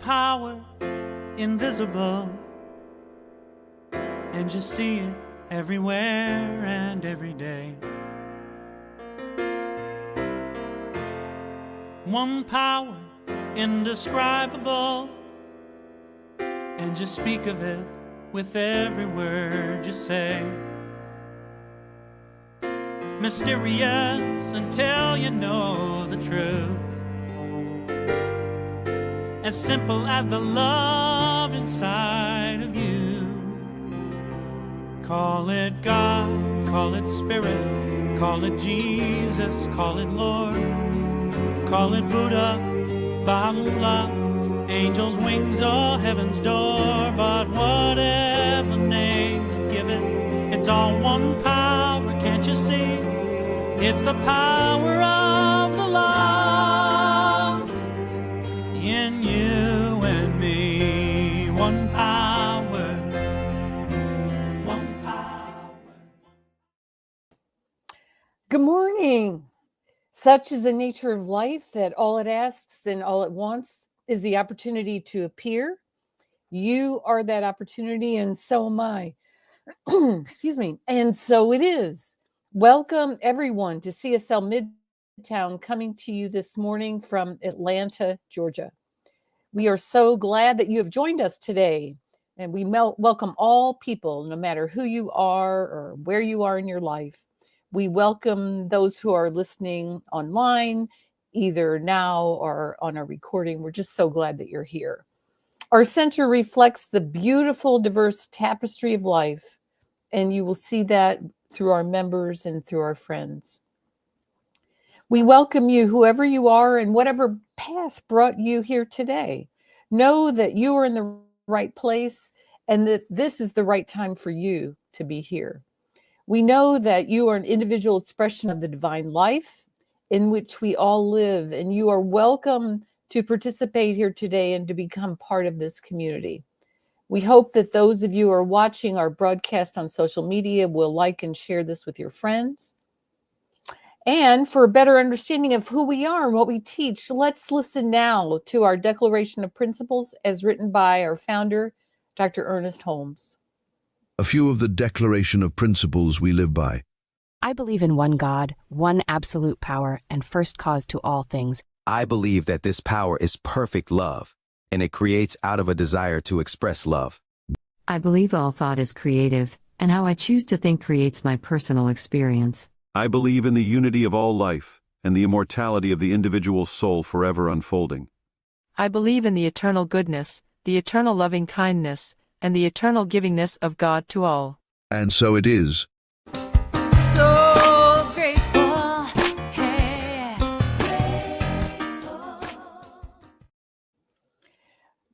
power, invisible, and you see it everywhere and every day. One power, indescribable, and you speak of it with every word you say. Mysterious until you know the truth. As simple as the love inside of you. Call it God, call it Spirit, call it Jesus, call it Lord, call it Buddha, Baha'u'llah, angels' wings or heaven's door. But whatever name you give it, it's all one power, can't you see? It's the power of the love in you and me. One power, one power. Good morning. Such is the nature of life that all it asks and all it wants is the opportunity to appear. You are that opportunity, and so am I. Excuse me. And so it is. Welcome, everyone, to CSL Midtown, coming to you this morning from Atlanta, Georgia. We are so glad that you have joined us today, and we welcome all people, no matter who you are or where you are in your life. We welcome those who are listening online, either now or on a recording. We're just so glad that you're here. Our center reflects the beautiful, diverse tapestry of life, and you will see that through our members and through our friends. We welcome you, whoever you are and whatever path brought you here today. Know that you are in the right place and that this is the right time for you to be here. We know that you are an individual expression of the divine life in which we all live, and you are welcome to participate here today and to become part of this community. We hope that those of you who are watching our broadcast on social media will like and share this with your friends. And for a better understanding of who we are and what we teach, let's listen now to our Declaration of Principles as written by our founder, Dr. Ernest Holmes. A few of the Declaration of Principles we live by. I believe in one God, one absolute power, and first cause to all things. I believe that this power is perfect love, and it creates out of a desire to express love. I believe all thought is creative, and how I choose to think creates my personal experience. I believe in the unity of all life, and the immortality of the individual soul forever unfolding. I believe in the eternal goodness, the eternal loving kindness, and the eternal givingness of God to all. And so it is. So grateful. Hey.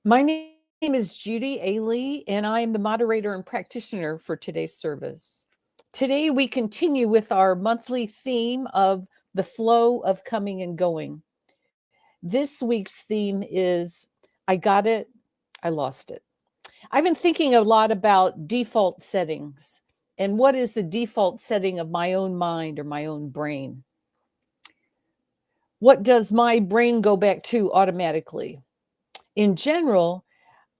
My name is Judy, Aehle, and I am the moderator and practitioner for today's service. Today we continue with our monthly theme of the flow of coming and going. This week's theme is I got it, I lost it. I've been thinking a lot about default settings and what is the default setting of my own mind or my own brain. What does my brain go back to automatically? In general,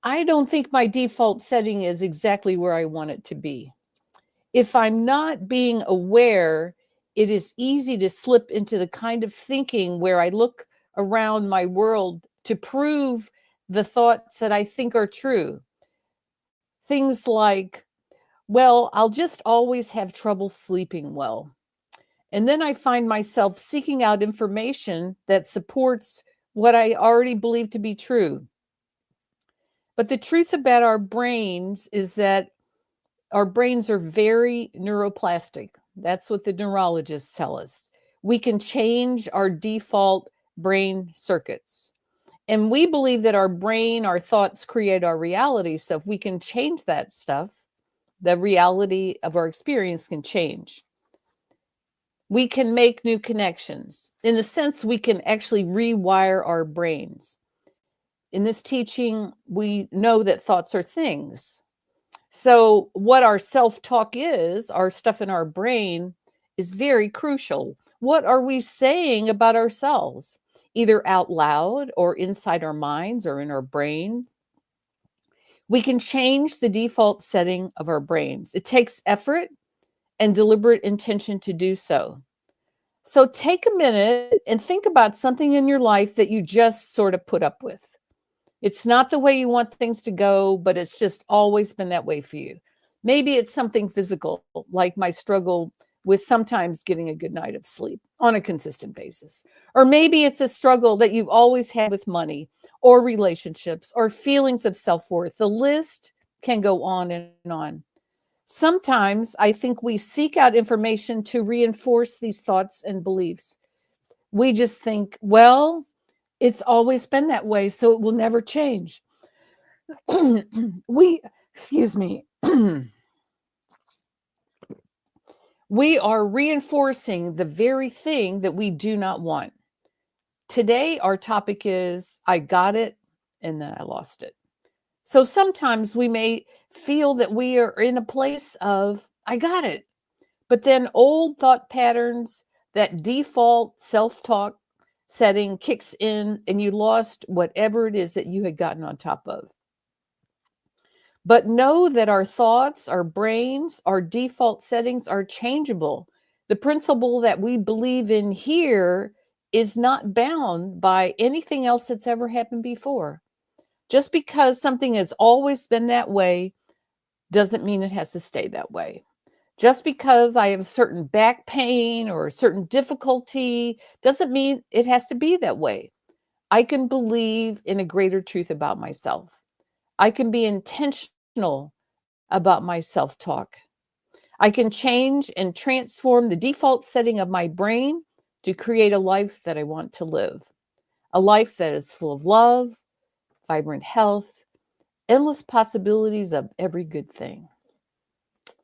I don't think my default setting is exactly where I want it to be. If I'm not being aware, it is easy to slip into the kind of thinking where I look around my world to prove the thoughts that I think are true. Things like, well, I'll just always have trouble sleeping well. And then I find myself seeking out information that supports what I already believe to be true. But the truth about our brains is that our brains are very neuroplastic. That's what the neurologists tell us. We can change our default brain circuits. And we believe that our brain, our thoughts create our reality. So if we can change that stuff, the reality of our experience can change. We can make new connections. In a sense, we can actually rewire our brains. In this teaching, we know that thoughts are things. So what our self-talk is, our stuff in our brain, is very crucial. What are we saying about ourselves? either out loud or inside our minds or in our brain. We can change the default setting of our brains. It takes effort and deliberate intention to do so. So take a minute and think about something in your life that you just sort of put up with. It's not the way you want things to go, but it's just always been that way for you. Maybe it's something physical, like my struggle with sometimes getting a good night of sleep on a consistent basis. Or maybe it's a struggle that you've always had with money or relationships or feelings of self-worth. The list can go on and on. Sometimes I think we seek out information to reinforce these thoughts and beliefs. We just think, well, it's always been that way, so it will never change. Excuse me. We are reinforcing the very thing that we do not want. Today, our topic is, I got it, and then I lost it. So sometimes we may feel that we are in a place of, I got it. But then old thought patterns, that default self-talk setting kicks in and you lost whatever it is that you had gotten on top of. But know that our thoughts, our brains, our default settings are changeable. The principle that we believe in here is not bound by anything else that's ever happened before. Just because something has always been that way doesn't mean it has to stay that way. Just because I have a certain back pain or a certain difficulty doesn't mean it has to be that way. I can believe in a greater truth about myself. I can be intentional about my self-talk. I can change and transform the default setting of my brain to create a life that I want to live. A life that is full of love, vibrant health, endless possibilities of every good thing.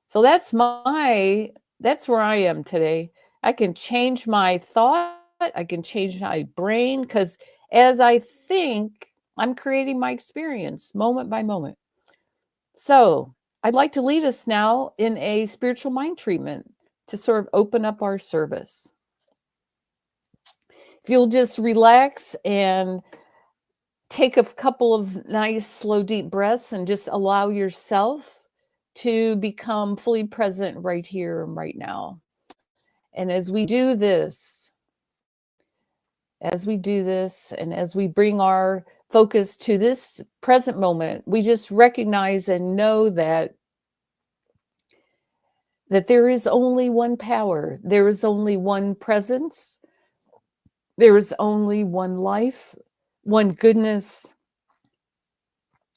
So that's where I am today. I can change my thought. I can change my brain, because as I think, I'm creating my experience moment by moment. So I'd like to lead us now in a spiritual mind treatment to sort of open up our service. If you'll just relax and take a couple of nice, slow, deep breaths and just allow yourself to become fully present right here and right now. And as we do this, and as we bring our focus to this present moment, we just recognize and know that there is only one power, there is only one presence, there is only one life, one goodness,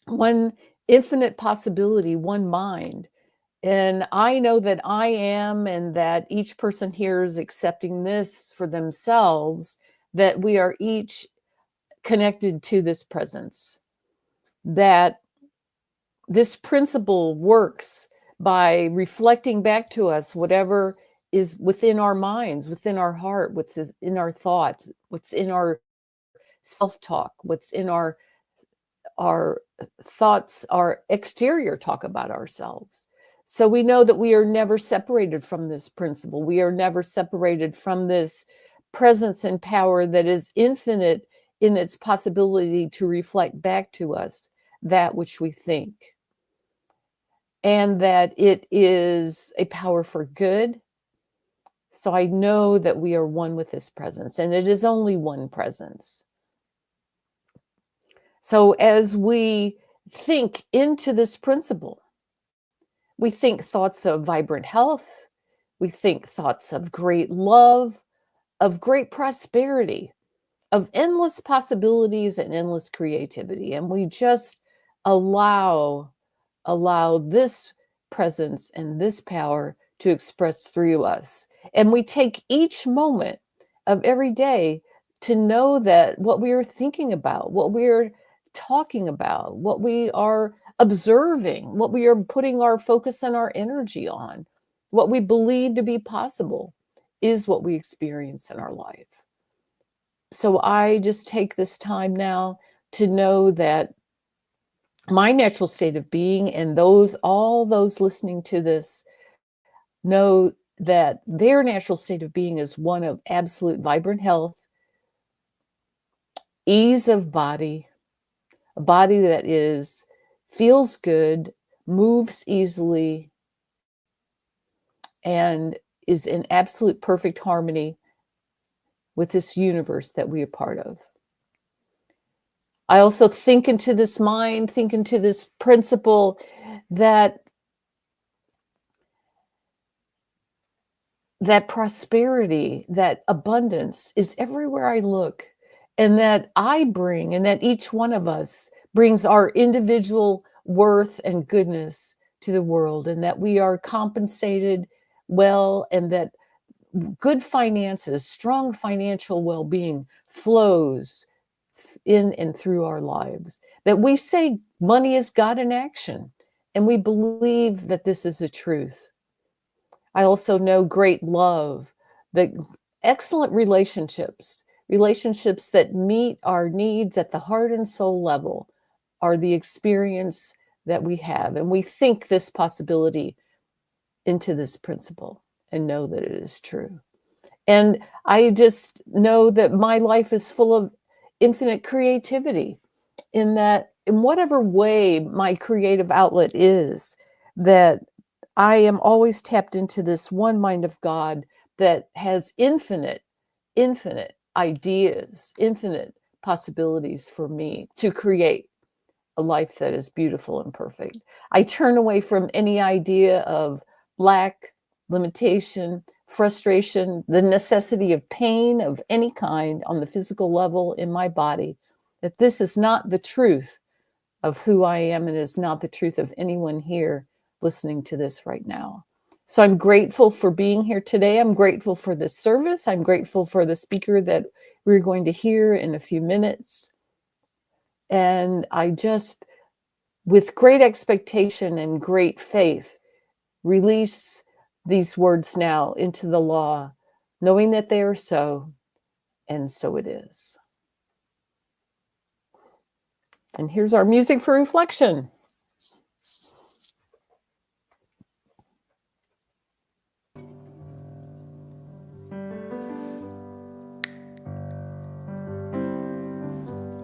one infinite possibility, one mind. And I know that I am, and that each person here is accepting this for themselves, that we are each connected to this presence, that this principle works by reflecting back to us whatever is within our minds, within our heart, what's in our thoughts, what's in our self-talk, what's in our thoughts, our exterior talk about ourselves. So we know that we are never separated from this principle. We are never separated from this presence and power that is infinite in its possibility to reflect back to us that which we think. And that it is a power for good. So I know that we are one with this presence, and it is only one presence. So as we think into this principle, we think thoughts of vibrant health, we think thoughts of great love, of great prosperity, of endless possibilities and endless creativity. And we just allow this presence and this power to express through us. And we take each moment of every day to know that what we are thinking about, what we are talking about, what we are observing, what we are putting our focus and our energy on, what we believe to be possible is what we experience in our life. So I just take this time now to know that my natural state of being, and all those listening to this know that their natural state of being is one of absolute vibrant health, ease of body, a body that feels good, moves easily, and is in absolute perfect harmony with this universe that we are part of. I also think into this mind, think into this principle that prosperity, that abundance is everywhere I look, and that I bring, and that each one of us brings our individual worth and goodness to the world, and that we are compensated well, and that good finances, strong financial well-being flows in and through our lives. That we say money is God in action, and we believe that this is a truth. I also know great love, that excellent relationships that meet our needs at the heart and soul level are the experience that we have. And we think this possibility into this principle and know that it is true. And I just know that my life is full of infinite creativity, in that in whatever way my creative outlet is, that I am always tapped into this one mind of God that has infinite ideas, infinite possibilities for me to create a life that is beautiful and perfect. I turn away from any idea of lack, limitation, frustration, the necessity of pain of any kind on the physical level in my body, that this is not the truth of who I am, and is not the truth of anyone here listening to this right now. So I'm grateful for being here today. I'm grateful for this service. I'm grateful for the speaker that we're going to hear in a few minutes. And I just, with great expectation and great faith, release these words now into the law, knowing that they are so, and so it is. And here's our music for reflection.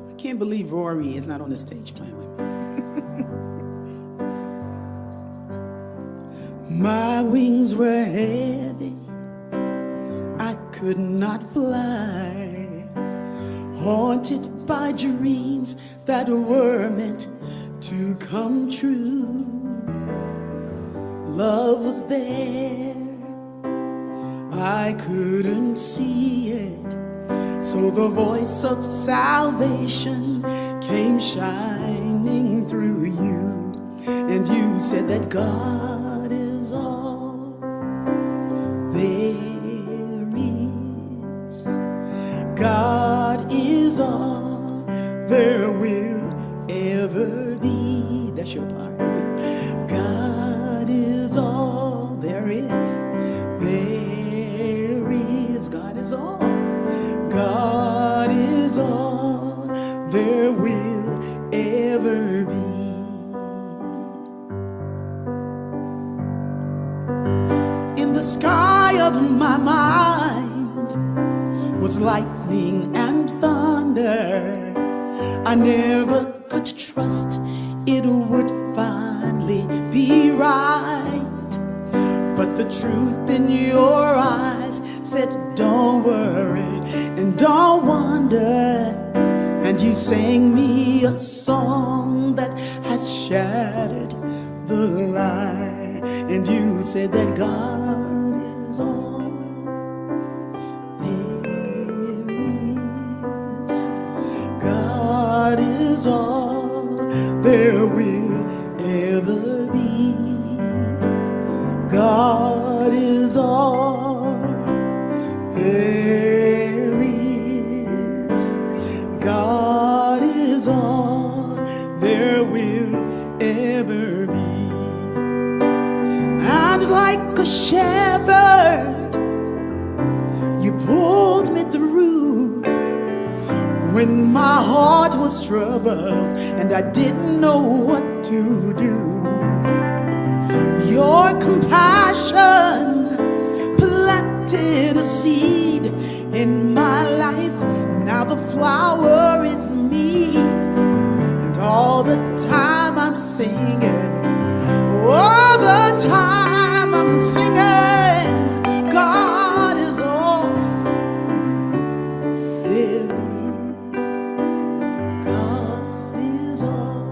I can't believe Rory is not on the stage playing with me. My wings were heavy, I could not fly, haunted by dreams that were meant to come true. Love was there, I couldn't see it, so the voice of salvation came shining through you, and you said that God is all there is. God is all there will ever be. That's your part. God is all there is. There is. God is all. God is all there will ever be. In the sky of my mind was lightning and thunder. I never could trust it would finally be right, but the truth in your eyes said, don't worry and don't wonder. And you sang me a song that has shattered the lie. And you said that God is all there is. God is all there will ever be. God is all there is. God is all there will ever be. And like a shepherd, you pulled me through when my heart was troubled and I didn't know what to do. Your compassion planted a seed in my life. Now the flower is singing. All the time I'm singing. God is all there is. God is all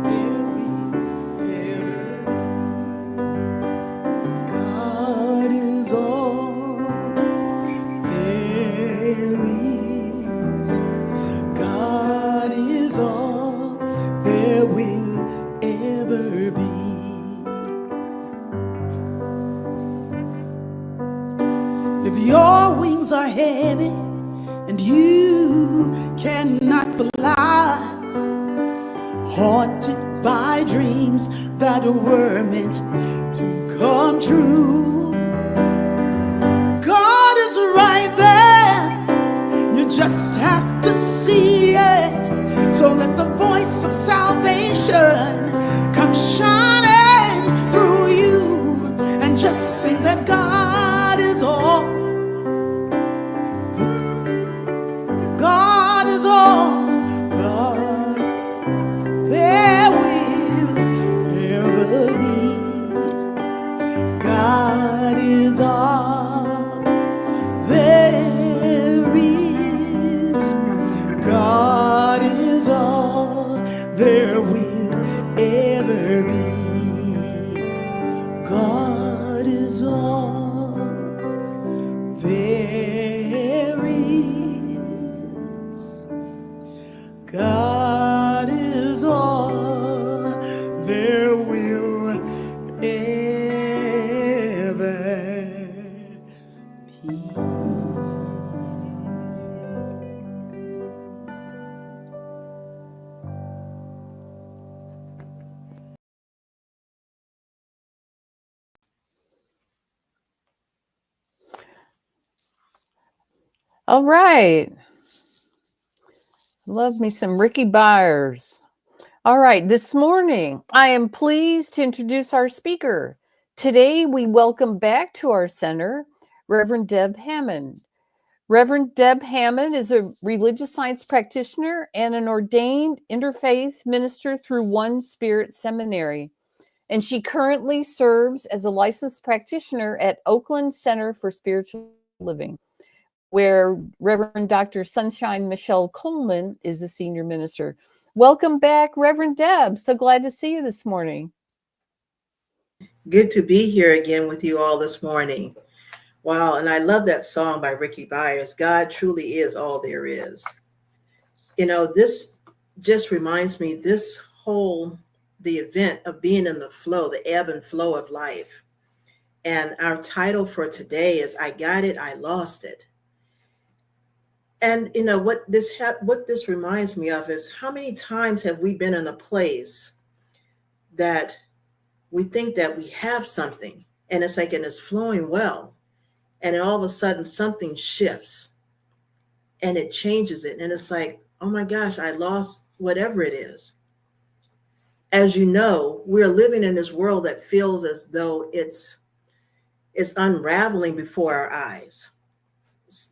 there will ever be. God is all there is. God is all there will ever be. If your wings are heavy and you cannot fly, haunted by dreams that were meant to come true, God is right there. You just have to see it. So let the voice of salvation come shining through you, and just sing that God is all. God is all. God there will ever be. God is all there is. God is all there will ever be. God is all there is. God is all there will ever be. All right. Love me some Rickie Byars. All right. This morning, I am pleased to introduce our speaker. Today, we welcome back to our center Reverend Deb Hammond. Reverend Deb Hammond is a religious science practitioner and an ordained interfaith minister through One Spirit Seminary. And she currently serves as a licensed practitioner at Oakland Center for Spiritual Living, where Reverend Dr. Sunshine Michelle Coleman is the senior minister. Welcome back, Reverend Deb. So glad to see you this morning. Good to be here again with you all this morning. Wow, and I love that song by Rickie Byars, God truly is all there is. You know, this just reminds me, the event of being in the flow, the ebb and flow of life. And our title for today is I Got It, I Lost It. And you know what this reminds me of is how many times have we been in a place that we think that we have something and it's flowing well, and then all of a sudden something shifts and it changes it, and it's like, oh my gosh, I lost whatever it is. As you know, we're living in this world that feels as though it's unraveling before our eyes.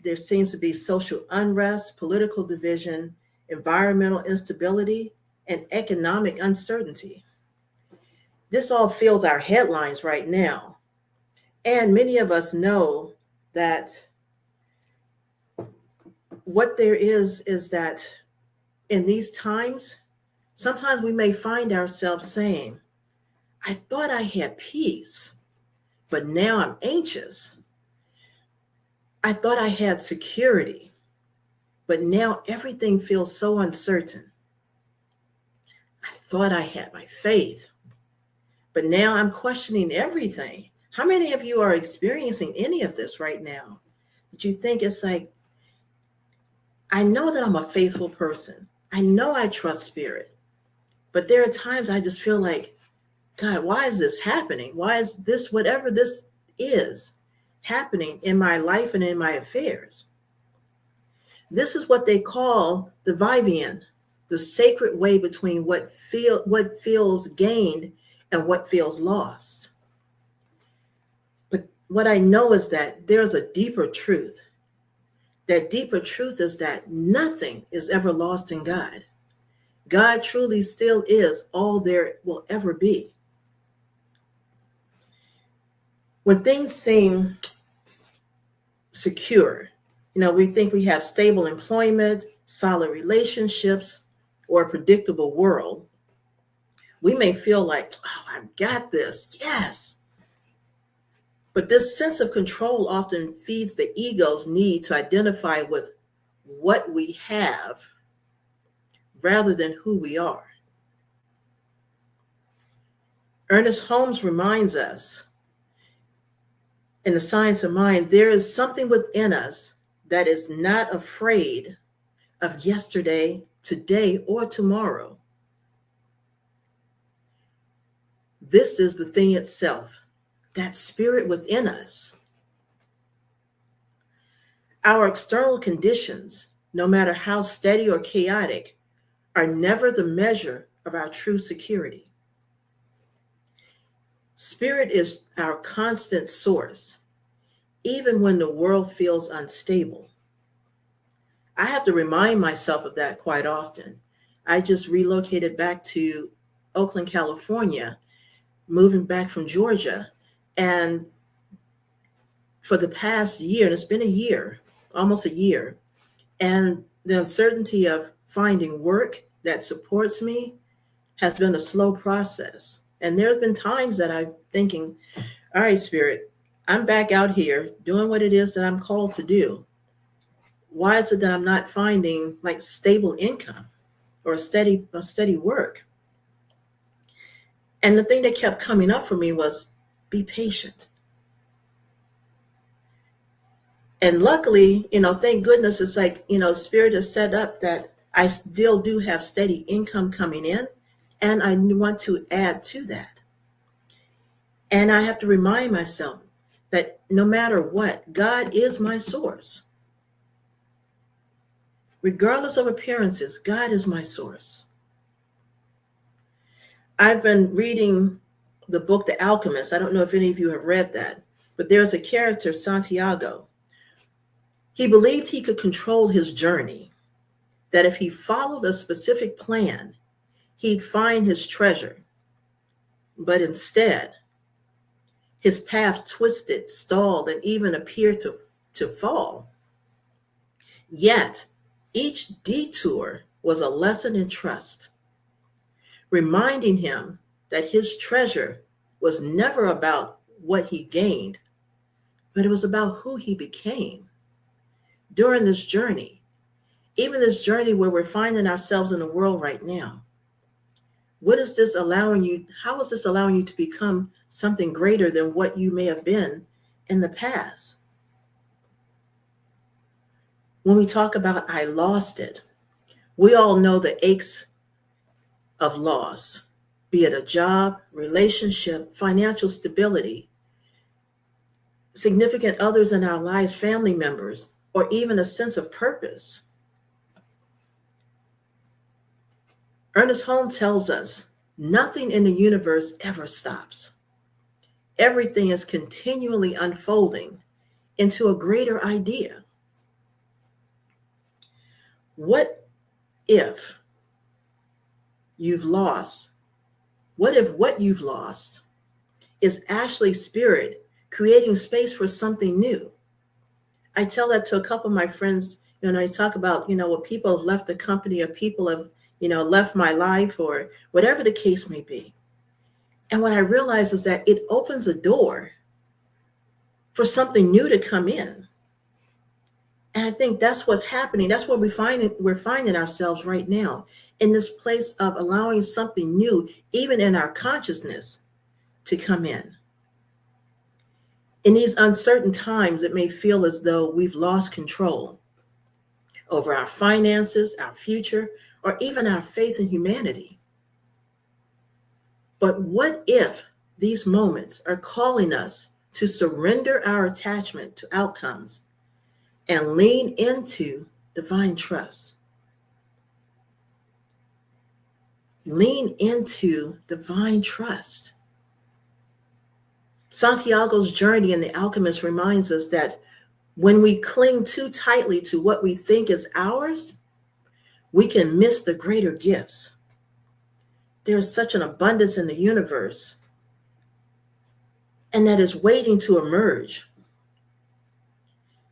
There seems to be social unrest, political division, environmental instability, and economic uncertainty. This all fills our headlines right now. And many of us know that what there is that in these times, sometimes we may find ourselves saying, I thought I had peace, but now I'm anxious. I thought I had security, but now everything feels so uncertain. I thought I had my faith, but now I'm questioning everything. How many of you are experiencing any of this right now? That you think it's like, I know that I'm a faithful person. I know I trust spirit, but there are times I just feel like, God, why is this happening? Why is this, whatever this is, happening in my life and in my affairs? This is what they call the Vivian, the sacred way between what feels gained and what feels lost. But what I know is that there's a deeper truth. That deeper truth is that nothing is ever lost in God. God truly still is all there will ever be. When things seem secure, we think we have stable employment, solid relationships, or a predictable world, we may feel like, oh, I've got this. Yes. But this sense of control often feeds the ego's need to identify with what we have rather than who we are. Ernest Holmes reminds us in The Science of Mind, there is something within us that is not afraid of yesterday, today, or tomorrow. This is the thing itself, that spirit within us. Our external conditions, no matter how steady or chaotic, are never the measure of our true security. Spirit is our constant source, even when the world feels unstable. I have to remind myself of that quite often. I just relocated back to Oakland, California, moving back from Georgia. And for the past year, and it's been a year, almost a year, and the uncertainty of finding work that supports me has been a slow process. And there have been times that I'm thinking, all right, Spirit, I'm back out here doing what it is that I'm called to do. Why is it that I'm not finding like stable income or steady work? And the thing that kept coming up for me was be patient. And luckily, thank goodness it's like, Spirit is set up that I still do have steady income coming in, and I want to add to that. And I have to remind myself that no matter what, God is my source. Regardless of appearances, God is my source. I've been reading the book, The Alchemist. I don't know if any of you have read that, but there's a character, Santiago. He believed he could control his journey, that if he followed a specific plan, he'd find his treasure. But instead, his path twisted, stalled, and even appeared to fall. Yet, each detour was a lesson in trust, reminding him that his treasure was never about what he gained, but it was about who he became. During this journey, even this journey where we're finding ourselves in the world right now, how is this allowing you to become something greater than what you may have been in the past? When we talk about I lost it, we all know the aches of loss, be it a job, relationship, financial stability, significant others in our lives, family members, or even a sense of purpose. Ernest Holmes tells us nothing in the universe ever stops. Everything is continually unfolding into a greater idea. What if you've lost? What if what you've lost is actually spirit creating space for something new? I tell that to a couple of my friends, I talk about, when people have left the company or people have, left my life or whatever the case may be. And what I realize is that it opens a door for something new to come in. And I think that's what's happening. That's what we're finding ourselves right now, in this place of allowing something new, even in our consciousness, to come in. In these uncertain times, it may feel as though we've lost control over our finances, our future, or even our faith in humanity. But what if these moments are calling us to surrender our attachment to outcomes and lean into divine trust? Lean into divine trust. Santiago's journey in The Alchemist reminds us that when we cling too tightly to what we think is ours, we can miss the greater gifts. There is such an abundance in the universe, and that is waiting to emerge.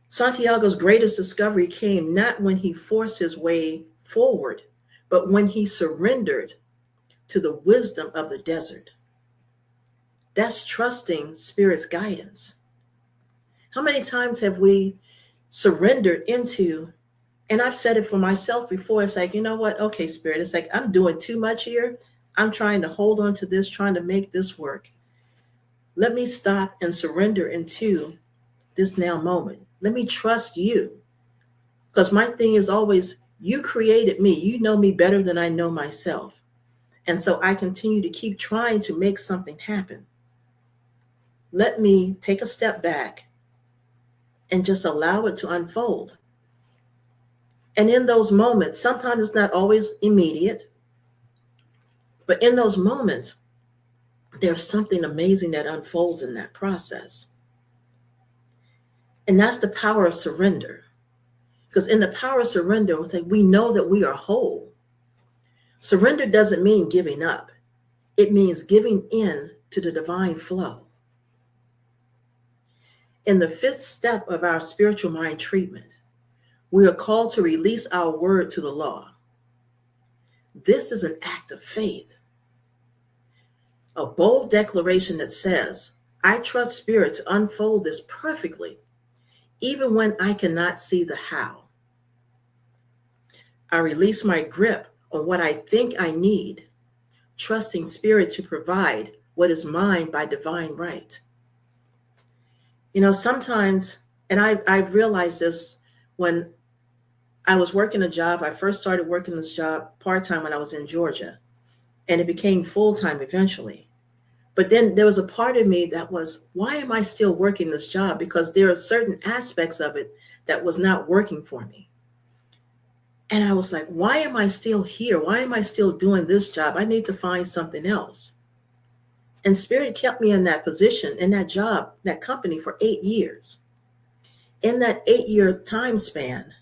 Santiago's greatest discovery came not when he forced his way forward, but when he surrendered to the wisdom of the desert. That's trusting Spirit's guidance. How many times have we surrendered into, and I've said it for myself before, it's like, you know what? Okay, Spirit, it's like, I'm doing too much here. I'm trying to hold on to this, trying to make this work. Let me stop and surrender into this now moment. Let me trust you. Because my thing is always, you created me. You know me better than I know myself. And so I continue to keep trying to make something happen. Let me take a step back and just allow it to unfold. And in those moments, sometimes it's not always immediate, but in those moments, there's something amazing that unfolds in that process. And that's the power of surrender. Because in the power of surrender, it's like we know that we are whole. Surrender doesn't mean giving up. It means giving in to the divine flow. In the 5th step of our spiritual mind treatment, we are called to release our word to the law. This is an act of faith. A bold declaration that says, I trust Spirit to unfold this perfectly, even when I cannot see the how. I release my grip on what I think I need, trusting Spirit to provide what is mine by divine right. You know, sometimes, and I've realized this when I was working a job. I first started working this job part-time when I was in Georgia, and it became full-time eventually. But then there was a part of me that was, why am I still working this job? Because there are certain aspects of it that was not working for me. And I was like, why am I still here? Why am I still doing this job? I need to find something else. And Spirit kept me in that position, in that job, that company for 8 years. In that 8-year time span,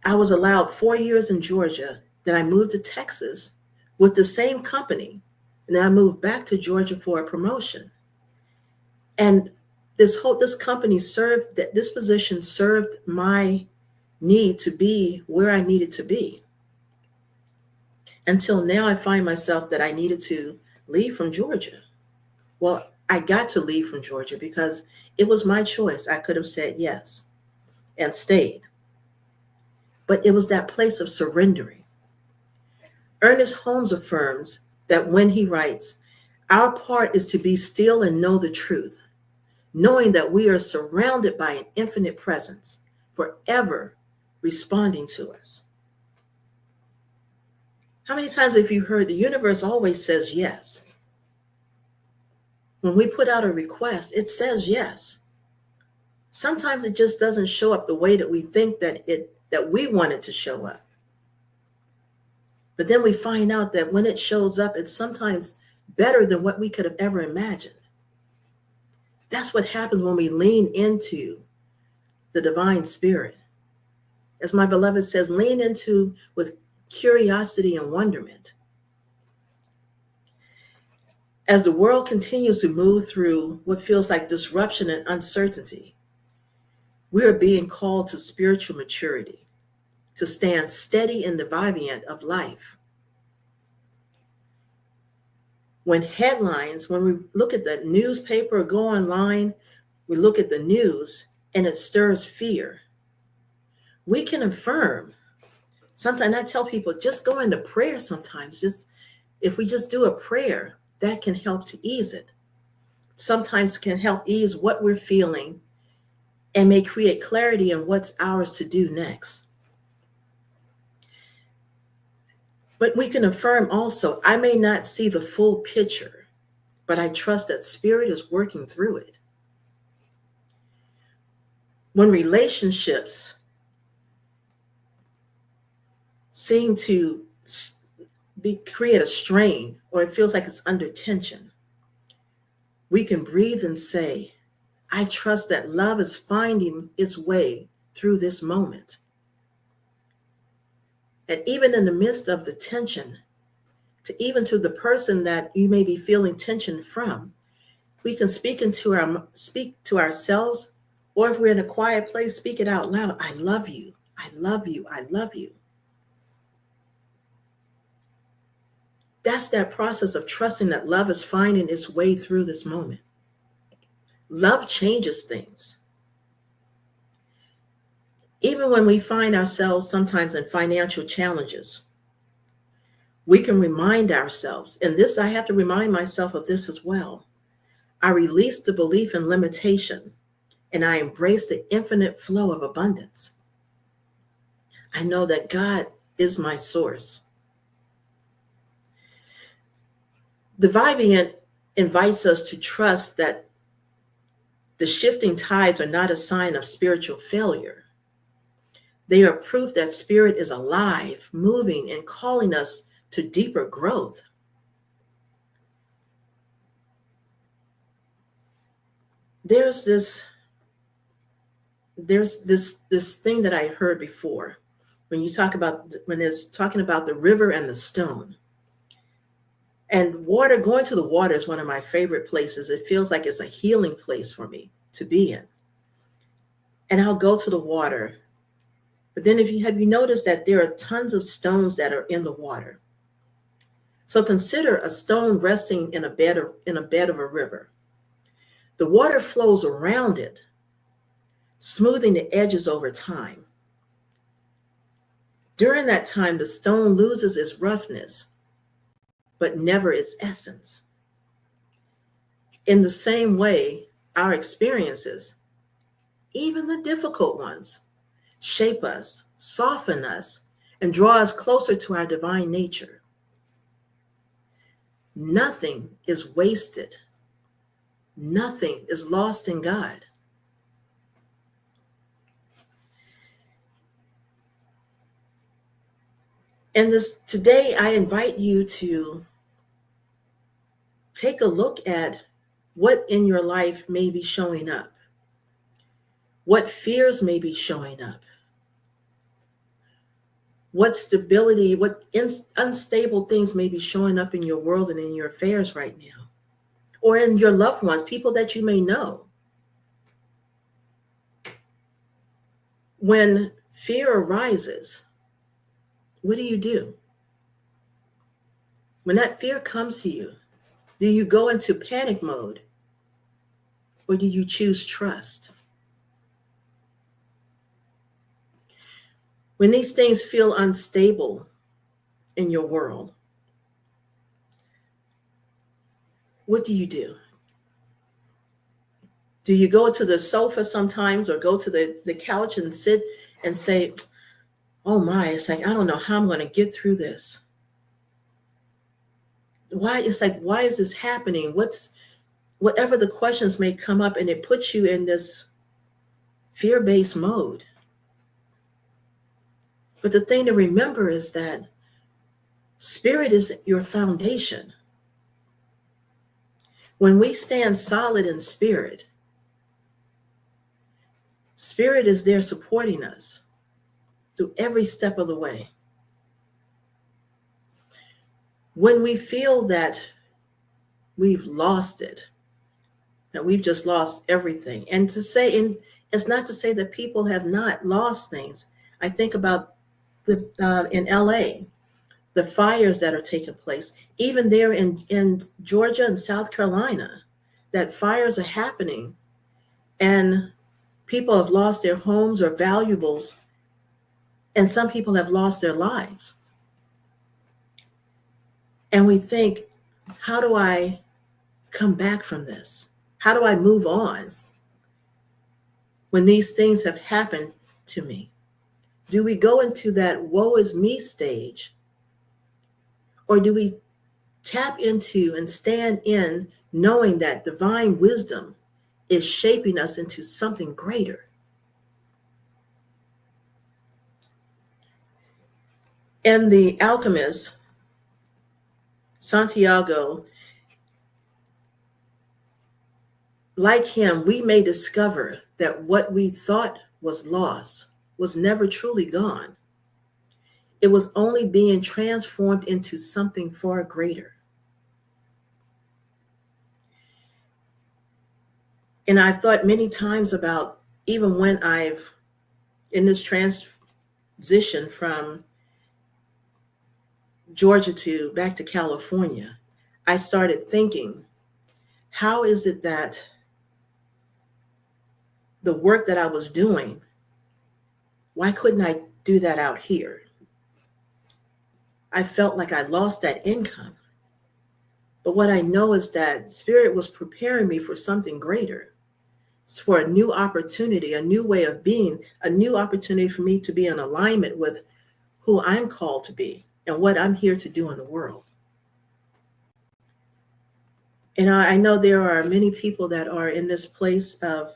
I was allowed 4 years in Georgia. Then I moved to Texas with the same company. And then I moved back to Georgia for a promotion. And this company served, that this position served my need to be where I needed to be. Until now, I find myself that I needed to leave from Georgia. Well, I got to leave from Georgia because it was my choice. I could have said yes and stayed. But it was that place of surrendering. Ernest Holmes affirms that when he writes, our part is to be still and know the truth, knowing that we are surrounded by an infinite presence, forever responding to us. How many times have you heard the universe always says yes? When we put out a request, it says yes. Sometimes it just doesn't show up the way that we think that we want it to show up. But then we find out that when it shows up, it's sometimes better than what we could have ever imagined. That's what happens when we lean into the divine Spirit. As my beloved says, lean into with curiosity and wonderment. As the world continues to move through what feels like disruption and uncertainty, we are being called to spiritual maturity, to stand steady in the viviant of life. When we look at the newspaper or go online, we look at the news and it stirs fear. We can affirm. Sometimes I tell people, just go into prayer sometimes. If we just do a prayer, that can help to ease it. Sometimes can help ease what we're feeling and may create clarity in what's ours to do next. But we can affirm also, I may not see the full picture, but I trust that Spirit is working through it. When relationships seem to create a strain, or it feels like it's under tension, we can breathe and say, I trust that love is finding its way through this moment. And even in the midst of the tension, even to the person that you may be feeling tension from, we can speak to ourselves, or if we're in a quiet place, speak it out loud. I love you. I love you. I love you. That's that process of trusting that love is finding its way through this moment. Love changes things. Even when we find ourselves sometimes in financial challenges, we can remind ourselves, and this, I have to remind myself of this as well. I release the belief in limitation, and I embrace the infinite flow of abundance. I know that God is my source. The Vivian invites us to trust that the shifting tides are not a sign of spiritual failure. They are proof that spirit is alive, moving, and calling us to deeper growth. There's this thing that I heard before when it's talking about the river and the stone. And water, going to the water is one of my favorite places. It feels like it's a healing place for me to be in. And I'll go to the water. But then have you noticed that there are tons of stones that are in the water? So consider a stone resting in a bed of a river. The water flows around it, smoothing the edges over time. During that time, the stone loses its roughness, but never its essence. In the same way, our experiences, even the difficult ones, shape us, soften us, and draw us closer to our divine nature. Nothing is wasted. Nothing is lost in God. And today, I invite you to take a look at what in your life may be showing up, what fears may be showing up, what stability, what unstable things may be showing up in your world and in your affairs right now, or in your loved ones, people that you may know. When fear arises, what do you do? When that fear comes to you, do you go into panic mode, or do you choose trust? When these things feel unstable in your world, what do you do? Do you go to the sofa sometimes, or go to the couch and sit and say, oh my, it's like, I don't know how I'm going to get through this. Why is this happening? Whatever the questions may come up, and it puts you in this fear-based mode. But the thing to remember is that spirit is your foundation. When we stand solid in spirit, spirit is there supporting us through every step of the way. When we feel that we've lost it, that we've just lost everything, and it's not to say that people have not lost things. I think about in LA, the fires that are taking place, even there in Georgia and South Carolina, that fires are happening, and people have lost their homes or valuables, and some people have lost their lives. And we think, how do I come back from this? How do I move on when these things have happened to me? Do we go into that woe is me stage? Or do we tap into and stand in knowing that divine wisdom is shaping us into something greater? And the alchemist, Santiago, like him, we may discover that what we thought was lost was never truly gone. it was only being transformed into something far greater. And I've thought many times about, even when I've, in this transition from Georgia to back to California, I started thinking, how is it that the work that I was doing, why couldn't I do that out here? I felt like I lost that income. But what I know is that Spirit was preparing me for something greater. It's for a new opportunity, a new way of being, a new opportunity for me to be in alignment with who I'm called to be and what I'm here to do in the world. And I know there are many people that are in this place of,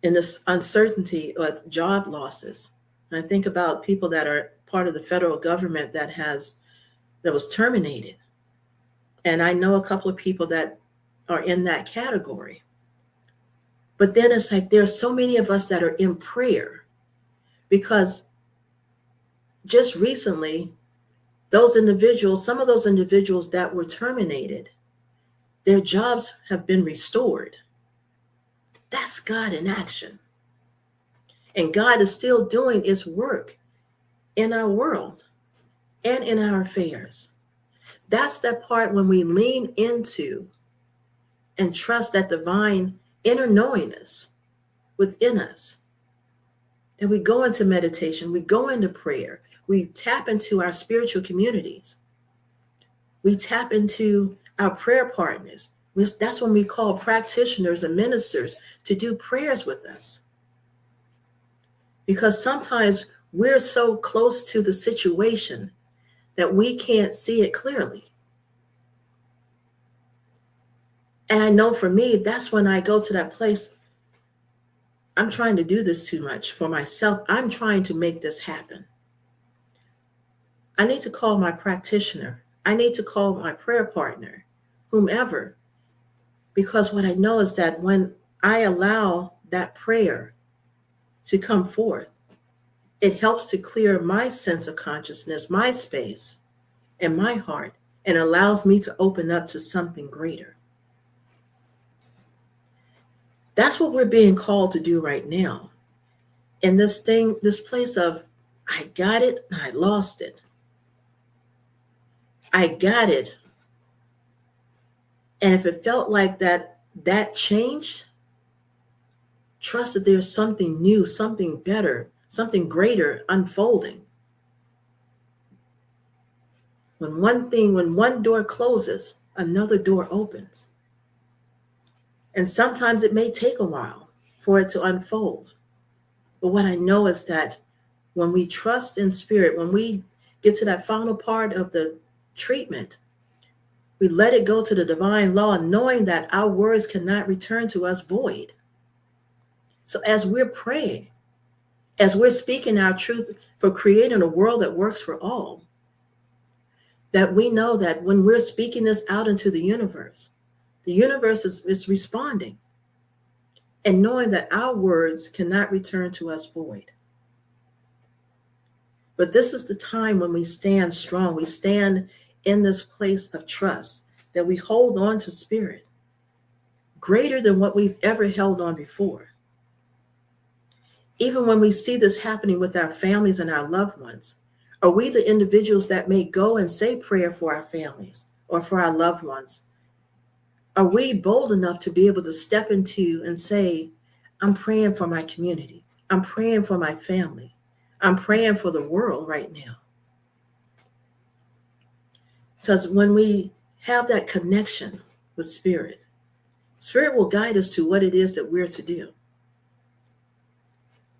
in this uncertainty with job losses. And I think about people that are part of the federal government that was terminated. And I know a couple of people that are in that category. But then it's like there's so many of us that are in prayer, because just recently, some of those individuals that were terminated, their jobs have been restored. That's God in action. And God is still doing His work in our world and in our affairs. That's that part when we lean into and trust that divine inner knowingness within us, that we go into meditation, we go into prayer, we tap into our spiritual communities, we tap into our prayer partners. That's when we call practitioners and ministers to do prayers with us. Because sometimes we're so close to the situation that we can't see it clearly. And I know for me, that's when I go to that place. I'm trying to do this too much for myself. I'm trying to make this happen. I need to call my practitioner. I need to call my prayer partner, whomever, because what I know is that when I allow that prayer to come forth, it helps to clear my sense of consciousness, my space, and my heart, and allows me to open up to something greater. That's what we're being called to do right now. And this place of, I got it, and I lost it. I got it. And if it felt like that changed, trust that there's something new, something better, something greater unfolding. When one door closes, another door opens. And sometimes it may take a while for it to unfold. But what I know is that when we trust in Spirit, when we get to that final part of the treatment, we let it go to the divine law, knowing that our words cannot return to us void. So as we're praying, as we're speaking our truth for creating a world that works for all, that we know that when we're speaking this out into the universe is responding, and knowing that our words cannot return to us void. But this is the time when we stand strong. We stand in this place of trust, that we hold on to Spirit greater than what we've ever held on before. Even when we see this happening with our families and our loved ones, are we the individuals that may go and say prayer for our families or for our loved ones? Are we bold enough to be able to step into and say, I'm praying for my community. I'm praying for my family. I'm praying for the world right now. Because when we have that connection with Spirit, Spirit will guide us to what it is that we're to do.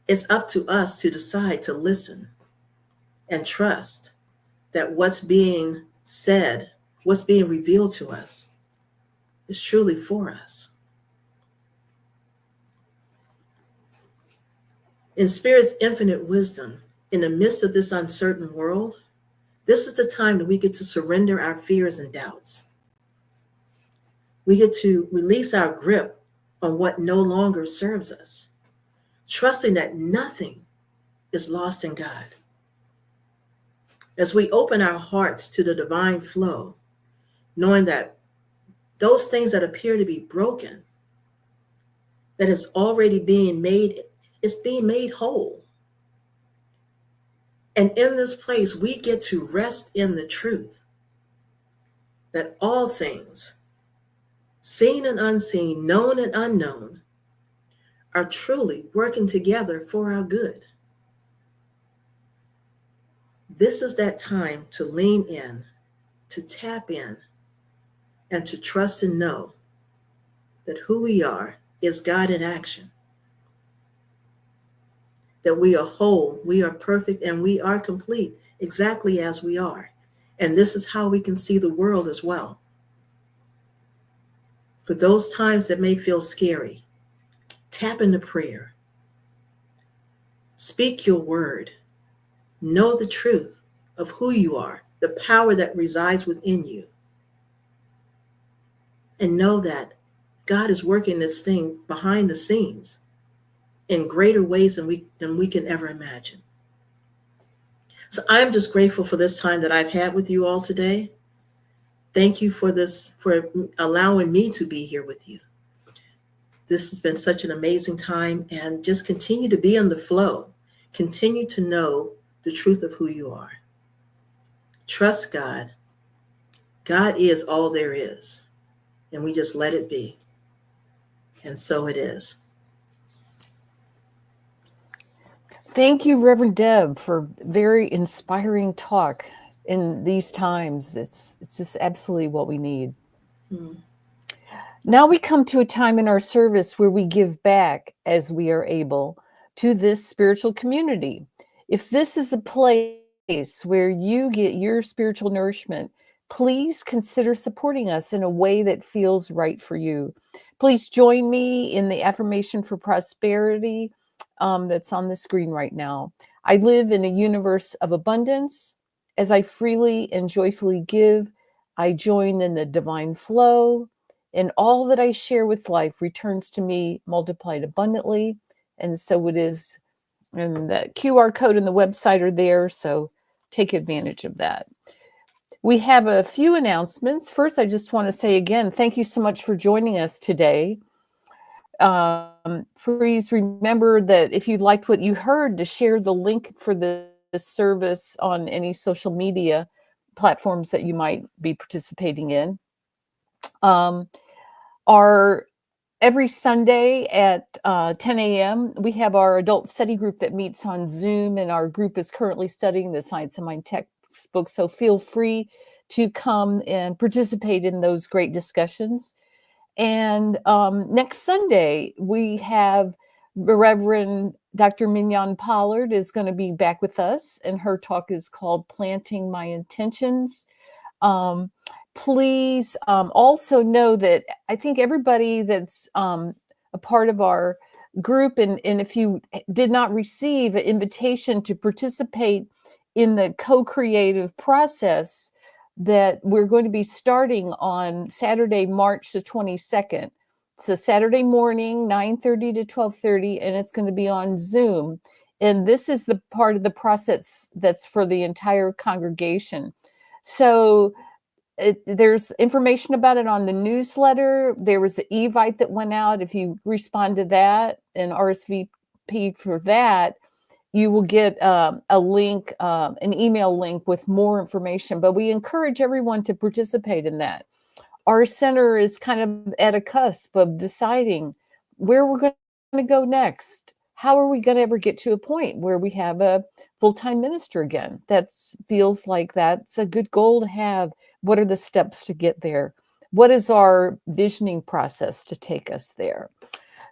It's up to us to decide to listen and trust that what's being said, what's being revealed to us, is truly for us. In Spirit's infinite wisdom, in the midst of this uncertain world, this is the time that we get to surrender our fears and doubts. We get to release our grip on what no longer serves us, trusting that nothing is lost in God. as we open our hearts to the divine flow, knowing that those things that appear to be broken, that is already being made, it's being made whole. And in this place, we get to rest in the truth that all things, seen and unseen, known and unknown, are truly working together for our good. This is that time to lean in, to tap in, and to trust and know that who we are is God in action. That we are whole, we are perfect, and we are complete exactly as we are. And this is how we can see the world as well. For those times that may feel scary, tap into prayer. Speak your word. Know the truth of who you are, the power that resides within you. And know that God is working this thing behind the scenes in greater ways than we can ever imagine. So I'm just grateful for this time that I've had with you all today. Thank you for allowing me to be here with you. This has been such an amazing time, and just continue to be on the flow. Continue to know the truth of who you are. Trust God. God is all there is, and we just let it be. And so it is. Thank you, Reverend Deb, for very inspiring talk in these times. It's just absolutely what we need. Now we come to a time in our service where we give back as we are able to this spiritual community. If this is a place where you get your spiritual nourishment, please consider supporting us in a way that feels right for you. Please join me in the affirmation for prosperity that's on the screen right now. I live in a universe of abundance. As I freely and joyfully give, I join in the divine flow, and all that I share with life returns to me multiplied abundantly. And so it is. And the QR code and the website are there, so take advantage of that. We have a few announcements. First, I just want to say again, thank you so much for joining us today. Please remember that if you liked what you heard, to share the link for the service on any social media platforms that you might be participating in. Every Sunday at 10 a.m., we have our adult study group that meets on Zoom, and our group is currently studying the Science of Mind textbook, so feel free to come and participate in those great discussions. And next Sunday, we have the Reverend Dr. Mignon Pollard is going to be back with us, and her talk is called Planting My Intentions. Please also know that I think everybody that's a part of our group, and if you did not receive an invitation to participate in the co-creative process that we're going to be starting on Saturday, March the 22nd. It's a Saturday morning, 9:30 to 12:30, and it's going to be on Zoom. And this is the part of the process that's for the entire congregation. So there's information about it on the newsletter. There was an Evite that went out. If you respond to that and RSVP for that, you will get a link, an email link with more information. But we encourage everyone to participate in that. Our center is kind of at a cusp of deciding where we're going to go next. How are we going to ever get to a point where we have a full-time minister again? That feels like that's a good goal to have. What are the steps to get there? What is our visioning process to take us there?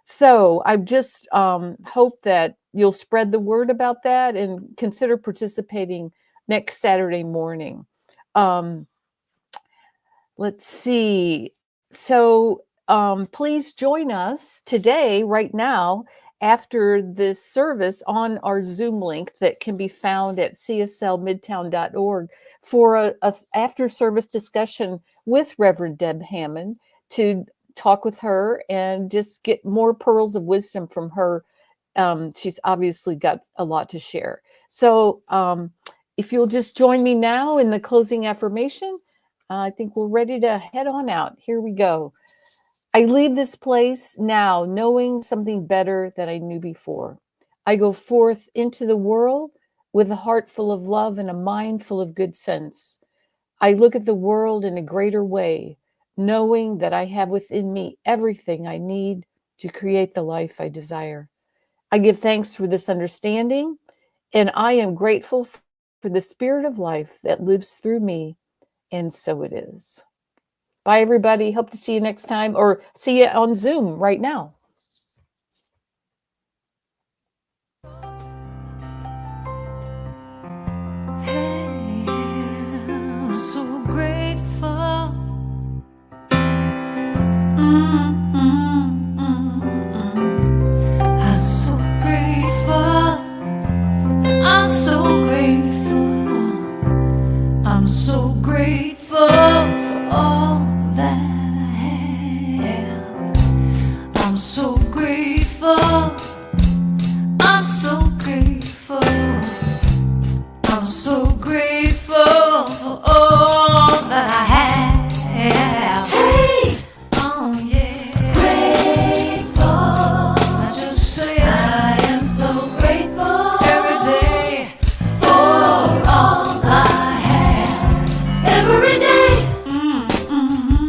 So I just hope that you'll spread the word about that and consider participating next Saturday morning. Let's see. So please join us today, right now, after this service on our Zoom link that can be found at cslmidtown.org for a after-service discussion with Reverend Deb Hammond to talk with her and just get more pearls of wisdom from her. She's obviously got a lot to share. So If you'll just join me now in the closing affirmation, I think we're ready to head on out. Here we go. I leave this place now knowing something better than I knew before. I go forth into the world with a heart full of love and a mind full of good sense. I look at the world in a greater way, knowing that I have within me everything I need to create the life I desire. I give thanks for this understanding, and I am grateful for the spirit of life that lives through me, and so it is. Bye, everybody. Hope to see you next time, or see you on Zoom right now. Hey, I'm so grateful. I'm so grateful. I'm so grateful. I'm so grateful for all that I have. I'm so grateful. I'm so grateful. I'm so grateful for all that I have. Hey, oh yeah, grateful. I just say I am so grateful every day for all I have. Every day,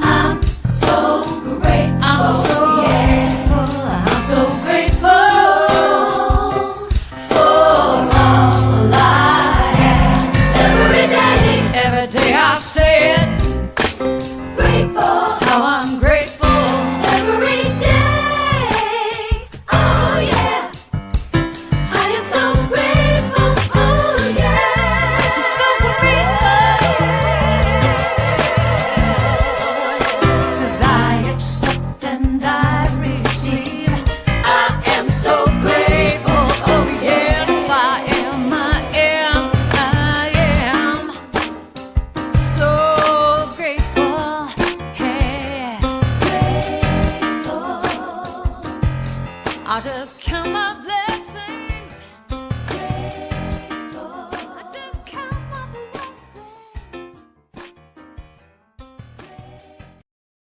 I'm so grateful. I'm so grateful. I'm so grateful for all I have. Every day I say it. Grateful. How I'm grateful. Every day. Oh yeah. I am so grateful. Oh yeah. I'm so grateful. 'Cause I accept and I receive. I am so grateful. Oh yes, I am. I am. So grateful, hey, grateful. I just